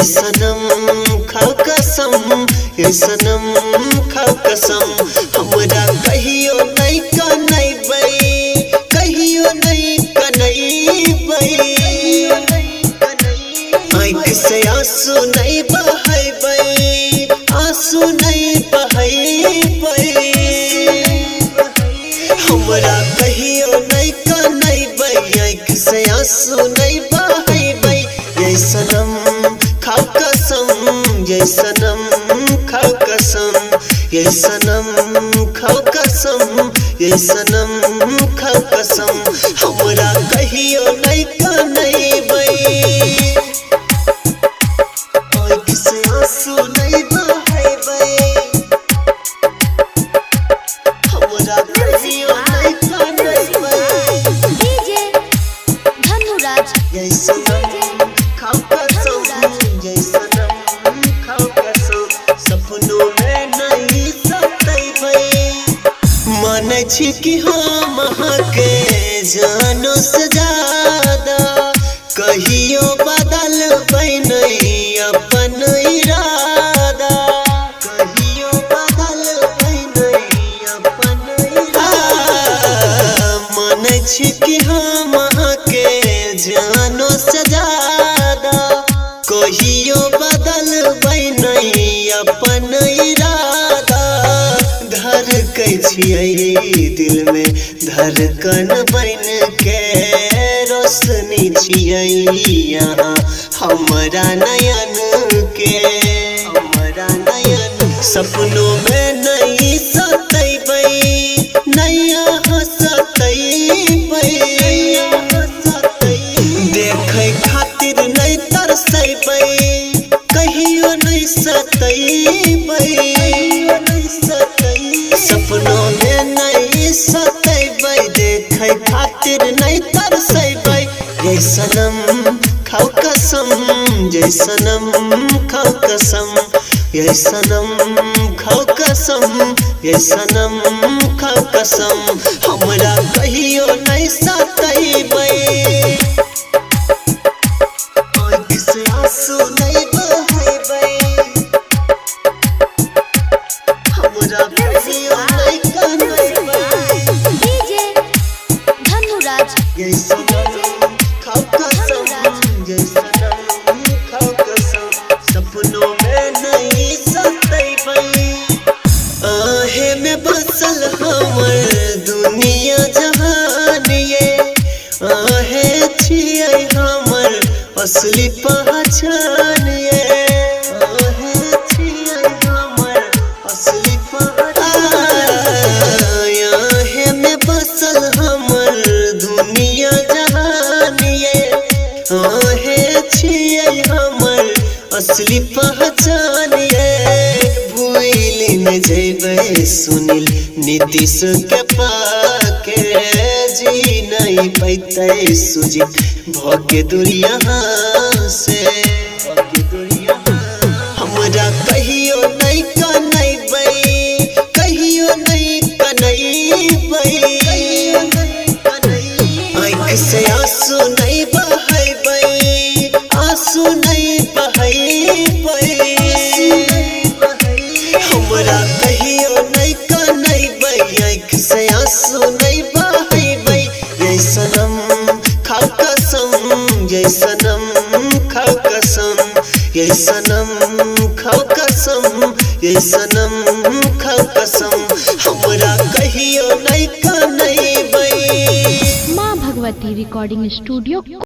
ये सनम खाओ कसम, ये सनम खाओ कसम। हमरा कहियो नहीं कनैबै, कहियो नहीं कनैबै, आँख से आंसू नहीं बहैबै, आंसू नहीं बहैबै। हमरा कहियो नहीं कनैबै, आँख से आंसू नहीं बहैबै। ये सनम खाओ कसम, ये सनम खाओ कसम, ये सनम खाओ कसम, ये सनम खाओ कसम। हमरा कहियो नहीं कनैबै, आँख से आंसू नहीं बहैबै। हमरा कहियो नहीं कनैबै, डीजे धनुराज ये सनम खाओ कसम, ये सनम खाओ कसम। सपनों में नहीं सतैबै, मानै छी कि हम अहाँके जानो से ज्यादा। कहियो बदलबै नहीं अपन इरादा, कहियो बदलबै नहीं अपन इरादा। मानै छी कि हम अहाँके जानो से ज्यादा। कहियो बदलबै नहीं अपन इरादा। धड़कै छियै दिल में धड़कन बन के, रोशनी छियै यहाँ हमरा नयन के, हमरा नयन। सपनों में नहीं सतैबै, नहीं अहाँ सतैबै, देखै खातिर नहीं तरसैबै, कहियो नहीं सतैबै। सपनों में नहीं सतैबै, देखै खातिर नहीं तरसैबै। ये सनम खाओ कसम, ये सनम खाओ कसम, ये सनम खाओ कसम, ये सनम खाओ कसम। हमरा कहियो नहीं सतैबै, आँख से आंसू नहीं बहैबै। हमरा कहियो नहीं कनैबै, डीजे धनुराज ये सनम खाओ कसम, ये सनम खाओ कसम। सपनों में नहीं सतैबै, आहे में बसल हमर दुनिया जहान। ये आहे छियै हमर असली पहचान। ये आहे छियै हमर असली पहचान। आहे में बसल हमर दुनिया जहान। ये आहे छियै हमर असली पहचान। ये भूल न जैबै सुनील नीतीश के पाके, जी नहीं पैतै सुजीत भगे दूर यहाँ से, भगे दूर यहाँ। हमरा कहियो नहीं कनैबै, कहियो नहीं कनैबै, आँख से आंसू नहीं बहैबै, आंसू नहीं बहैबै। हमरा कहियो नहीं कनैबै, आँख से आंसू नहीं बहैबै। ये सनम खाओ कसम, ये सनम खाओ कसम, ये सनम खाओ कसम, ये सनम खाओ कसम। हमरा कहियो नहीं कनैबै। माँ भगवती रिकॉर्डिंग स्टूडियो।